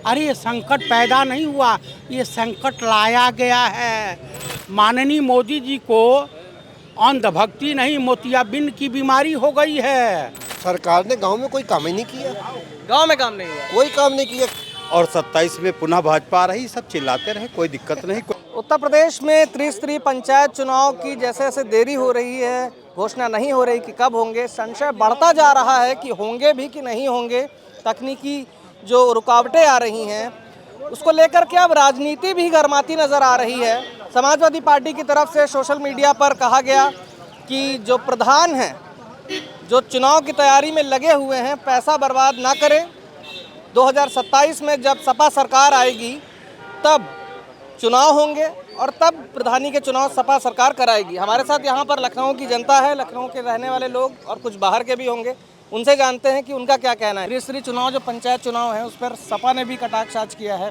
अरे ये संकट पैदा नहीं हुआ, ये संकट लाया गया है। माननीय मोदी जी को अंधभक्ति नहीं, मोतियाबिंद की बीमारी हो गई है। सरकार ने गांव में कोई काम ही नहीं किया, गांव में काम नहीं हुआ। कोई काम नहीं किया। और 27 में पुनः भाजपा आ रही, सब चिल्लाते रहे, कोई दिक्कत नहीं। उत्तर प्रदेश में त्रिस्तरीय पंचायत चुनाव की जैसे जैसे देरी हो रही है, घोषणा नहीं हो रही कि कब होंगे, संशय बढ़ता जा रहा है कि होंगे भी कि नहीं होंगे। तकनीकी जो रुकावटें आ रही हैं उसको लेकर के अब राजनीति भी गरमाती नज़र आ रही है। समाजवादी पार्टी की तरफ से सोशल मीडिया पर कहा गया कि जो प्रधान हैं, जो चुनाव की तैयारी में लगे हुए हैं, पैसा बर्बाद ना करें। 2027 में जब सपा सरकार आएगी तब चुनाव होंगे और तब प्रधानी के चुनाव सपा सरकार कराएगी। हमारे साथ यहाँ पर लखनऊ की जनता है, लखनऊ के रहने वाले लोग और कुछ बाहर के भी होंगे। उनसे जानते हैं कि उनका क्या कहना है। त्रिस्तरीय चुनाव जो पंचायत चुनाव है उस पर सपा ने भी कटाक्ष आज किया है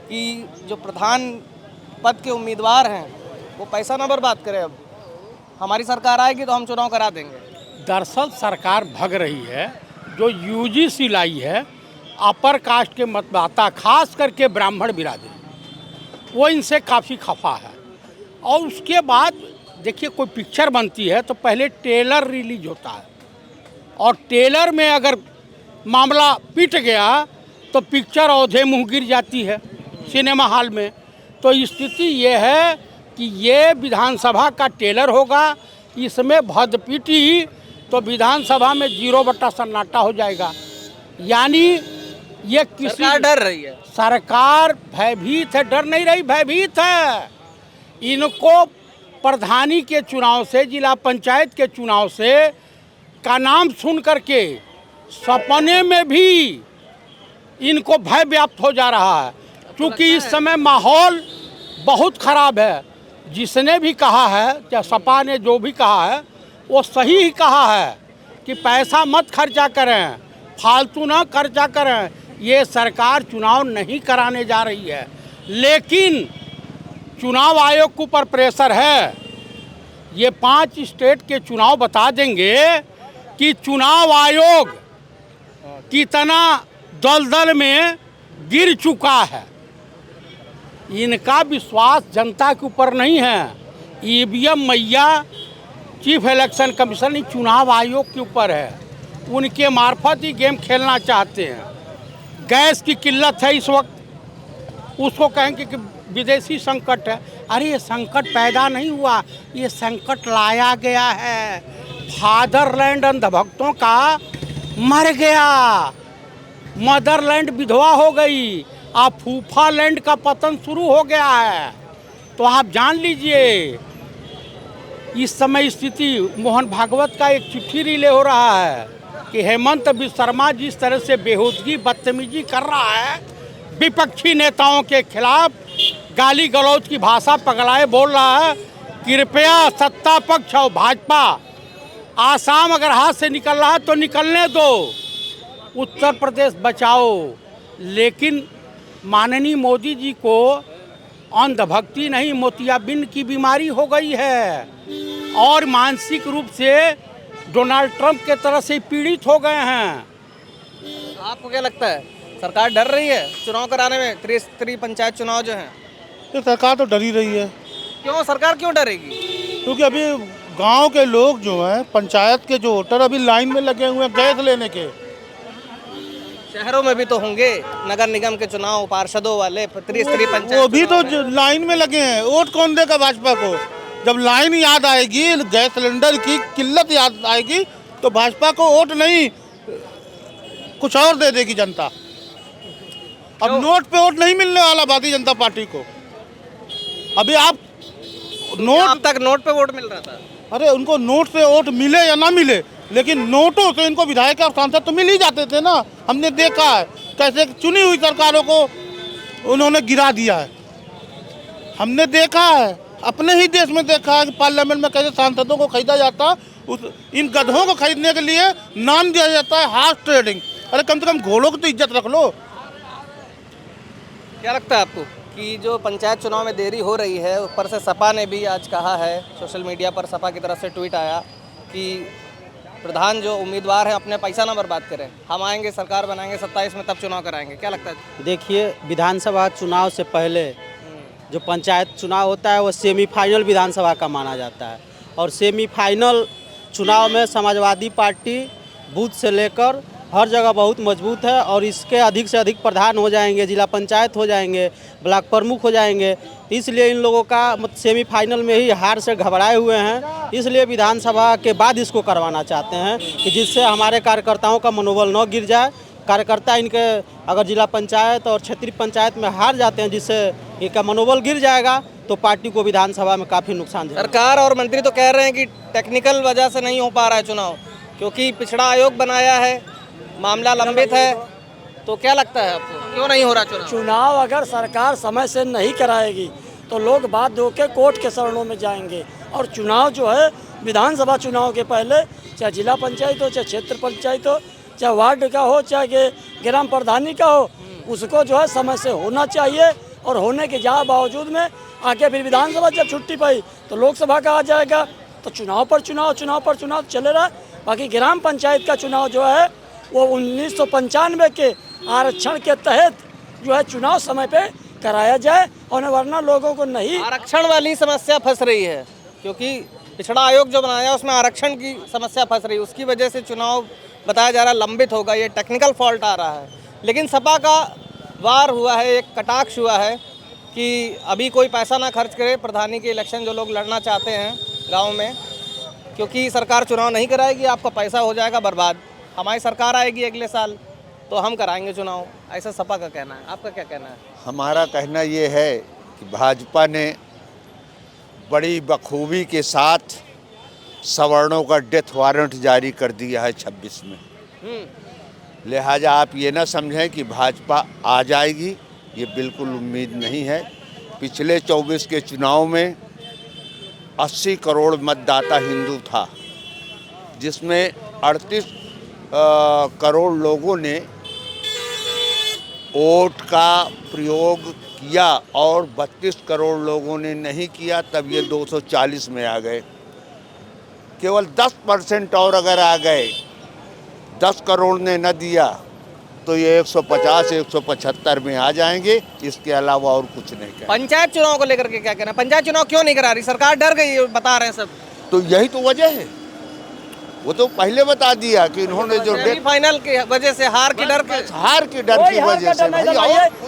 कि जो प्रधान पद के उम्मीदवार हैं वो पैसा ना बर्बाद करें। अब हमारी सरकार आएगी तो हम चुनाव करा देंगे। दरअसल सरकार भग रही है। जो यूजीसी लाई है अपर कास्ट के मतदाता, खास करके ब्राह्मण बिरादरी, वो इनसे काफ़ी खफा है। और उसके बाद देखिए, कोई पिक्चर बनती है तो पहले ट्रेलर रिलीज होता है, और ट्रेलर में अगर मामला पिट गया तो पिक्चर औधे मुँह गिर जाती है सिनेमा हॉल में। तो स्थिति ये है कि ये विधानसभा का ट्रेलर होगा, इसमें भदपीटी तो विधानसभा में 0 सन्नाटा हो जाएगा। यानी ये किसी सरकार डर रही है। सरकार भयभीत है, डर नहीं रही, भयभीत है। इनको प्रधानी के चुनाव से, जिला पंचायत के चुनाव से का नाम सुन करके सपने में भी इनको भय व्याप्त हो जा रहा है, क्योंकि इस समय माहौल बहुत खराब है। जिसने भी कहा है, या सपा ने जो भी कहा है, वो सही ही कहा है कि पैसा मत खर्चा करें, फालतू ना खर्चा करें। ये सरकार चुनाव नहीं कराने जा रही है, लेकिन चुनाव आयोग के ऊपर प्रेशर है। ये 5 स्टेट के चुनाव बता देंगे कि चुनाव आयोग कितना दलदल में गिर चुका है। इनका विश्वास जनता के ऊपर नहीं है, ईवीएम मैया, चीफ इलेक्शन कमीशन, चुनाव आयोग के ऊपर है। उनके मार्फत ही गेम खेलना चाहते हैं। गैस की किल्लत है इस वक्त, उसको कहेंगे कि विदेशी संकट है। अरे ये संकट पैदा नहीं हुआ, ये संकट लाया गया है। फादरलैंड अंधभक्तों का मर गया, मदरलैंड विधवा हो गई, अब फूफालैंड का पतन शुरू हो गया है। तो आप जान लीजिए इस समय स्थिति। मोहन भागवत का एक चिट्ठी रिले हो रहा है कि हेमंत बिस्वा शर्मा जिस तरह से बेहूदगी, बदतमीजी कर रहा है, विपक्षी नेताओं के खिलाफ गाली गलौज की भाषा पगलाए बोल रहा है। कृपया सत्ता पक्ष और भाजपा, आसाम अगर हाथ से निकल रहा है तो निकलने दो, उत्तर प्रदेश बचाओ। लेकिन माननीय मोदी जी को अंधभक्ति नहीं, मोतियाबिंद की बीमारी हो गई है, और मानसिक रूप से डोनाल्ड ट्रंप के तरह से पीड़ित हो गए हैं। आपको क्या लगता है, सरकार डर रही है चुनाव कराने में? त्रिस्तरीय पंचायत चुनाव जो हैं, ये सरकार तो डरी रही है। क्यों सरकार क्यों डरेगी? क्योंकि अभी गांव के लोग जो हैं, पंचायत के जो वोटर अभी लाइन में लगे हुए हैं गैस लेने के। शहरों में भी तो होंगे नगर निगम के चुनाव, पार्षदों वाले, त्रिस्तरीय पंचायत, वो भी तो लाइन में लगे हैं। वोट कौन देगा भाजपा को? जब लाइन याद आएगी, गैस सिलेंडर की किल्लत याद आएगी, तो भाजपा को वोट नहीं कुछ और दे देगी जनता। अब नोट पे वोट नहीं मिलने वाला भारतीय जनता पार्टी को। अभी आप नोट, अब तक नोट पे वोट मिल रहा था। अरे उनको नोट से वोट मिले या ना मिले, लेकिन नोटों से इनको विधायक और सांसद तो मिल ही जाते थे ना। हमने देखा है कैसे चुनी हुई सरकारों को उन्होंने गिरा दिया है। हमने देखा है, अपने ही देश में देखा है कि पार्लियामेंट में कैसे सांसदों को खरीदा जाता, इन गधों को खरीदने के लिए नाम दिया जाता है हॉर्स ट्रेडिंग। अरे कम से कम घोड़ों की तो इज्जत रख लो। क्या लगता है आपको कि जो पंचायत चुनाव में देरी हो रही है, ऊपर से सपा ने भी आज कहा है, सोशल मीडिया पर सपा की तरफ से ट्वीट आया कि प्रधान जो उम्मीदवार है अपने पैसा ना बर्बाद करें, हम आएंगे सरकार बनाएंगे 27 में तब चुनाव कराएंगे, क्या लगता है? देखिए, विधानसभा चुनाव से पहले जो पंचायत चुनाव होता है वो सेमीफाइनल विधानसभा का माना जाता है और सेमीफाइनल चुनाव में समाजवादी पार्टी बूथ से लेकर हर जगह बहुत मजबूत है और इसके अधिक से अधिक प्रधान हो जाएंगे, जिला पंचायत हो जाएंगे, ब्लॉक प्रमुख हो जाएंगे। इसलिए इन लोगों का सेमीफाइनल में ही हार से घबराए हुए हैं, इसलिए विधानसभा के बाद इसको करवाना चाहते हैं कि जिससे हमारे कार्यकर्ताओं का मनोबल न गिर जाए। कार्यकर्ता इनके अगर जिला पंचायत और क्षेत्रीय पंचायत में हार जाते हैं जिससे इनका मनोबल गिर जाएगा तो पार्टी को विधानसभा में काफ़ी नुकसान है। सरकार और मंत्री तो कह रहे हैं कि टेक्निकल वजह से नहीं हो पा रहा है चुनाव, क्योंकि पिछड़ा आयोग बनाया है, मामला लंबित है, तो क्या लगता है आपको क्यों नहीं हो रहा चुनाव? चुनाव अगर सरकार समय से नहीं कराएगी तो लोग बाध्य होकर कोर्ट के शरणों में जाएंगे और चुनाव जो है विधानसभा चुनाव के पहले चाहे जिला पंचायत हो, चाहे क्षेत्र पंचायत हो, चाहे वार्ड का हो, चाहे ग्राम प्रधानी का हो, उसको जो है समय से होना चाहिए और होने के बावजूद में आगे फिर विधानसभा जब छुट्टी पाई तो लोकसभा का आ जाएगा, तो चुनाव पर चुनाव चले रहा। बाकी ग्राम पंचायत का चुनाव जो है वो 1995 के आरक्षण के तहत जो है चुनाव समय पे कराया जाए और वरना लोगों को नहीं। आरक्षण वाली समस्या फंस रही है क्योंकि पिछड़ा आयोग जो बनाया उसमें आरक्षण की समस्या फंस रही है, उसकी वजह से चुनाव बताया जा रहा है लंबित होगा, ये टेक्निकल फॉल्ट आ रहा है। लेकिन सपा का वार हुआ है, एक कटाक्ष हुआ है कि अभी कोई पैसा ना खर्च करे प्रधानी के इलेक्शन जो लोग लड़ना चाहते हैं गाँव में, क्योंकि सरकार चुनाव नहीं कराएगी, आपका पैसा हो जाएगा बर्बाद। हमारी सरकार आएगी अगले साल तो हम कराएंगे चुनाव, ऐसा सपा का कहना है। आपका क्या कहना है? हमारा कहना ये है कि भाजपा ने बड़ी बखूबी के साथ सवर्णों का डेथ वारंट जारी कर दिया है 26 में। लिहाजा आप ये ना समझें कि भाजपा आ जाएगी, ये बिल्कुल उम्मीद नहीं है। पिछले 24 के चुनाव में 80 करोड़ मतदाता हिंदू था, जिसमें 38 करोड़ लोगों ने वोट का प्रयोग किया और 32 करोड़ लोगों ने नहीं किया, तब ये 240 में आ गए। केवल 10% और अगर आ गए, 10 करोड़ ने न दिया तो ये 150-175 में आ जाएंगे, इसके अलावा और कुछ नहीं करें। पंचायत चुनाव को लेकर के क्या कहना है? पंचायत चुनाव क्यों नहीं करा रही सरकार? डर गई है बता रहे हैं सब। तो यही तो वजह है, वो तो पहले बता दिया कि इन्होंने जो फाइनल की वजह से हार की डर की वजह से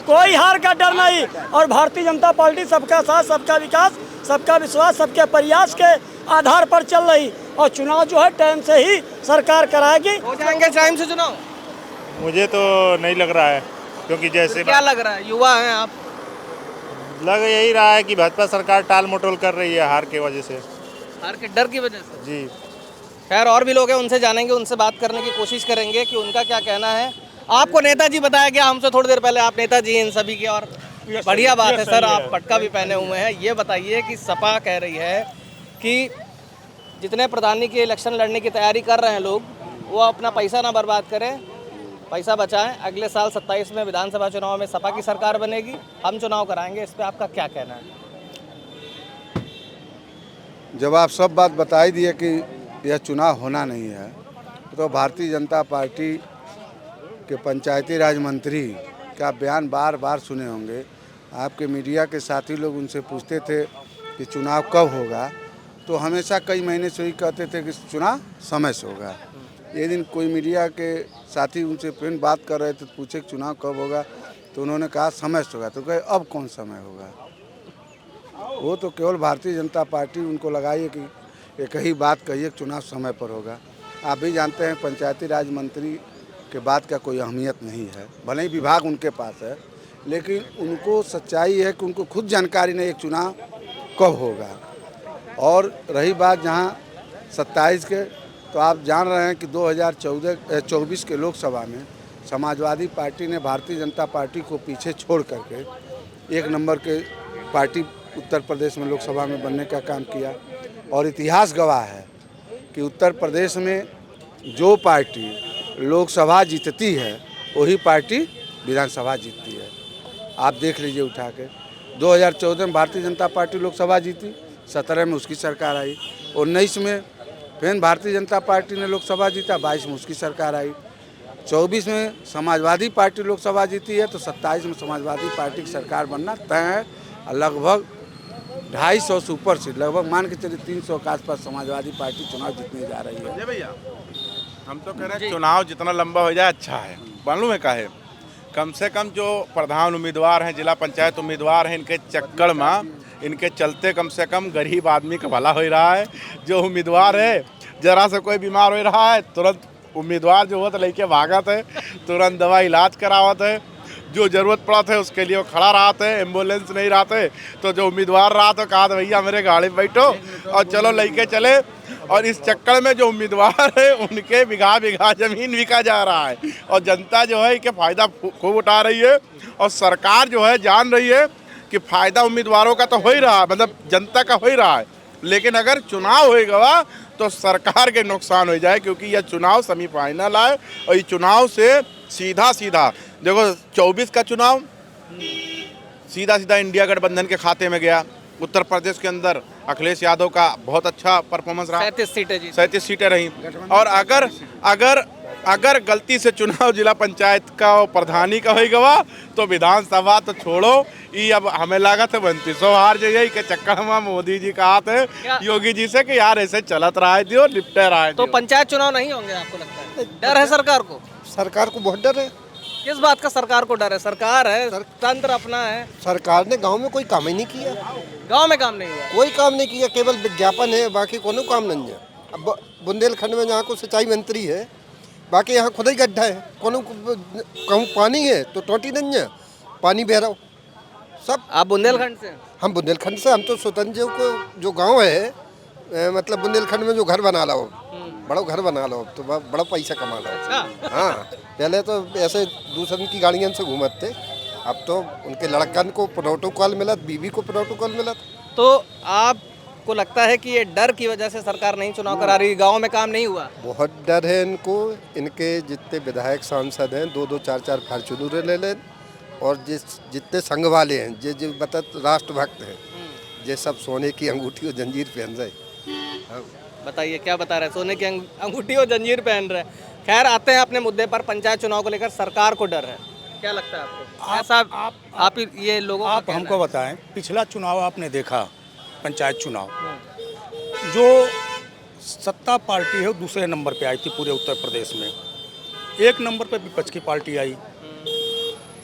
कोई हार का डर नहीं। और भारतीय जनता पार्टी सबका साथ, सबका विकास, सबका विश्वास, सबके प्रयास के आधार पर चल रही और चुनाव जो है टाइम से ही सरकार कराएगी। हो जाएंगे टाइम से चुनाव? मुझे तो नहीं लग रहा है, क्योंकि जैसे क्या लग रहा है? युवा हैं आप, लग यही रहा है कि भाजपा सरकार टाल मटोल कर रही है हार की वजह से, हार के डर की वजह से। जी खैर और भी लोग हैं, उनसे जानेंगे, उनसे बात करने की कोशिश करेंगे कि उनका क्या कहना है। आपको नेताजी बताया गया हमसे थोड़ी देर पहले, आप नेताजी इन सभी के, और बढ़िया बात है सर, आप पटका भी पहने हुए हैं। ये बताइए कि सपा कह रही है कि जितने प्रधानी के इलेक्शन लड़ने की तैयारी कर रहे हैं लोग, वो अपना पैसा ना बर्बाद करें, पैसा बचाएं। अगले साल 27 में विधानसभा चुनाव में सपा की सरकार बनेगी, हम चुनाव कराएंगे। इस पर आपका क्या कहना है? जब आप सब बात बता ही दिए कि यह चुनाव होना नहीं है, तो भारतीय जनता पार्टी के पंचायती राज मंत्री का बयान बार बार सुने होंगे। आपके मीडिया के साथी लोग उनसे पूछते थे कि चुनाव कब होगा, तो हमेशा कई महीने से ही कहते थे कि चुनाव समय से होगा। एक दिन कोई मीडिया के साथी उनसे फिर बात कर रहे थे, पूछे कि चुनाव कब होगा, तो उन्होंने कहा समय से होगा। तो कहे अब कौन समय होगा? वो तो केवल भारतीय जनता पार्टी उनको लगाई है कि एक ही बात कहिए चुनाव समय पर होगा। आप भी जानते हैं पंचायती राज मंत्री के बात का कोई अहमियत नहीं है, भले ही विभाग उनके पास है, लेकिन उनको सच्चाई है कि उनको खुद जानकारी नहीं एक चुनाव कब होगा। और रही बात जहां 27 के, तो आप जान रहे हैं कि 2024 के लोकसभा में समाजवादी पार्टी ने भारतीय जनता पार्टी को पीछे छोड़ करके 1 नंबर के पार्टी उत्तर प्रदेश में लोकसभा में बनने का काम किया। और इतिहास गवाह है कि उत्तर प्रदेश में जो पार्टी लोकसभा जीतती है वही पार्टी विधानसभा जीतती है। आप देख लीजिए उठा के, 2014 में भारतीय जनता पार्टी लोकसभा जीती, 17 में उसकी सरकार आई, 19 में फिर भारतीय जनता पार्टी ने लोकसभा जीता, 22 में उसकी सरकार आई, 24 में समाजवादी पार्टी लोकसभा जीती है, तो 27 में समाजवादी पार्टी की सरकार बनना तय है। लगभग 250 से ऊपर सीट, लगभग मान के चलिए 300 के आसपास समाजवादी पार्टी चुनाव जीतने जा रही है। भैया हम तो कह रहे हैं चुनाव जितना लंबा हो जाए अच्छा है। मालूम है का है, कम से कम जो प्रधान उम्मीदवार हैं, जिला पंचायत उम्मीदवार हैं, इनके चक्कर में, इनके चलते कम से कम गरीब आदमी का भला हो रहा है। जो उम्मीदवार है, जरा से कोई बीमार हो रहा है तुरंत उम्मीदवार जो होता लेके भागत है, तुरंत दवा इलाज करावत है। जो ज़रूरत पड़त है उसके लिए वो खड़ा रहते है, एम्बुलेंस नहीं रहते तो जो उम्मीदवार रहा तो कहा भैया मेरे गाड़ी बैठो और चलो लेके चले। और इस चक्कर में जो उम्मीदवार है उनके बिघा बिघा ज़मीन बिका जा रहा है और जनता जो है इसके फ़ायदा खूब उठा रही है। और सरकार जो है जान रही है कि फ़ायदा उम्मीदवारों का तो हो ही रहा है, मतलब जनता का हो ही रहा है, लेकिन अगर चुनाव होएगा तो सरकार के नुकसान हो जाए, क्योंकि यह चुनाव सेमीफाइनल है। और ये चुनाव से सीधा सीधा देखो 24 का चुनाव सीधा सीधा इंडिया गठबंधन के खाते में गया। उत्तर प्रदेश के अंदर अखिलेश यादव का बहुत अच्छा परफॉर्मेंस रहा, 37 सीटें रहीं। और अगर गलती से चुनाव जिला पंचायत का और प्रधानी का हो गवा तो विधानसभा तो छोड़ो, ये अब हमें लागत है 32 हार जाइए के चक्कर में मोदी जी का हाथ है योगी जी से कि यार ऐसे चलत रहा है दियो निपटे रहा है। तो पंचायत चुनाव नहीं होंगे आपको लगता है? डर है सरकार को? सरकार को बहुत डर है। किस बात का सरकार को डर है? सरकार है, तंत्र अपना है। सरकार ने गांव में कोई काम ही नहीं किया। गांव में काम नहीं हुआ? कोई काम नहीं किया, केवल विज्ञापन है, बाकी कोनो काम नहीं है। अब बुंदेलखंड में जहाँ को सिंचाई मंत्री है, बाकी यहाँ खुद ही गड्ढा है, कोनो कहूँ पानी है तो टोटी नहीं है, पानी बह रहा हो सब। आप बुंदेलखंड से? हम बुंदेलखंड से। हम तो स्वतंत्र को जो गाँव है, मतलब बुंदेलखंड में जो घर बना लो, बड़ा घर बना लो तो बड़ा पैसा कमा लो। अच्छा। हाँ, पहले तो ऐसे दूसरे की गाड़ियों से घूमते, अब तो उनके लड़कन को प्रोटोकॉल मिला, बीवी को प्रोटोकॉल मिला। तो आपको लगता है कि ये डर की वजह से सरकार नहीं चुनाव करा रही, गांव में काम नहीं हुआ? बहुत डर है इनको। इनके जितने विधायक सांसद हैं 2-2 4-4 फार्चूनर ले लें, और जितने संघ वाले हैं, जो बता राष्ट्रभक्त हैं, ये सब सोने की अंगूठी और जंजीर पहन रहे। बताइए क्या बता रहे हैं? सोने की अंगूठी और जंजीर पहन रहे हैं। खैर, आते हैं अपने मुद्दे पर। पंचायत चुनाव को लेकर सरकार को डर है, क्या लगता है आपको? ऐसा आप ये लोगों का आप हमको बताएं, पिछला चुनाव आपने देखा, पंचायत चुनाव, जो सत्ता पार्टी है वो दूसरे नंबर पे आई थी पूरे उत्तर प्रदेश में। 1 नंबर पे विपक्ष की पार्टी आई।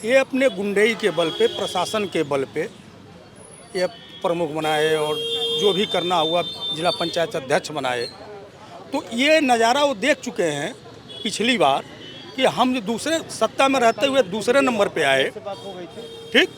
ये अपने गुंडई के बल पे, प्रशासन के बल पे ये प्रमुख बनाए और जो भी करना हुआ जिला पंचायत अध्यक्ष बनाए। तो ये नज़ारा वो देख चुके हैं पिछली बार कि हम दूसरे सत्ता में रहते हुए दूसरे नंबर पे आए, ठीक।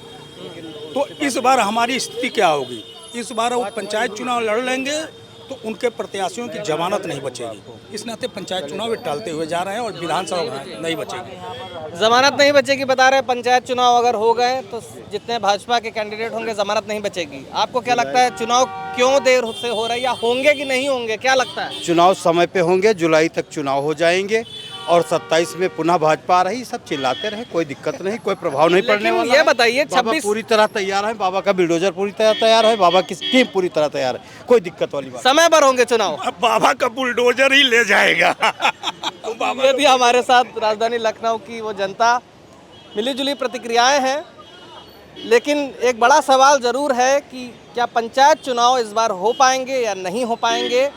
तो इस बार हमारी स्थिति क्या होगी? इस बार वो पंचायत चुनाव लड़ लेंगे तो उनके प्रत्याशियों की जमानत नहीं बचेगी। इस नाते पंचायत चुनाव टालते हुए जा रहे हैं और विधानसभा नहीं बचेगी। जमानत नहीं बचेगी बता रहे हैं। पंचायत चुनाव अगर हो गए तो जितने भाजपा के कैंडिडेट होंगे जमानत नहीं बचेगी। आपको क्या लगता है चुनाव क्यों देर से हो रहा है, या होंगे कि नहीं होंगे, क्या लगता है? चुनाव समय पे होंगे, जुलाई तक चुनाव हो जाएंगे और 27 में पुनः भाजपा आ रही। सब चिल्लाते रहे, कोई दिक्कत नहीं, कोई प्रभाव नहीं पड़ने वाला। ये बताइए 26 पूरी तरह तैयार है, बाबा का बुलडोजर पूरी तरह तैयार है, बाबा की टीम पूरी तरह तैयार है, कोई दिक्कत वाली बात। समय पर होंगे चुनाव, बाबा का बुलडोजर ही ले जाएगा। ये थी हमारे साथ राजधानी लखनऊ की वो जनता। मिलीजुली प्रतिक्रियाएं हैं, लेकिन एक बड़ा सवाल ज़रूर है कि क्या पंचायत चुनाव इस बार हो पाएंगे या नहीं हो पाएंगे।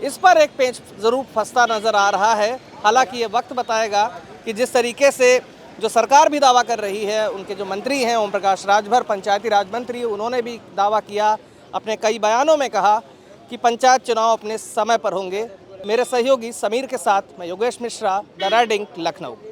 इस पर एक पेच ज़रूर फंसता नज़र आ रहा है। हालांकि ये वक्त बताएगा कि जिस तरीके से जो सरकार भी दावा कर रही है, उनके जो मंत्री हैं ओम प्रकाश राजभर पंचायती राज मंत्री, उन्होंने भी दावा किया, अपने कई बयानों में कहा कि पंचायत चुनाव अपने समय पर होंगे। मेरे सहयोगी समीर के साथ मैं योगेश मिश्रा, द रेडिंग, लखनऊ।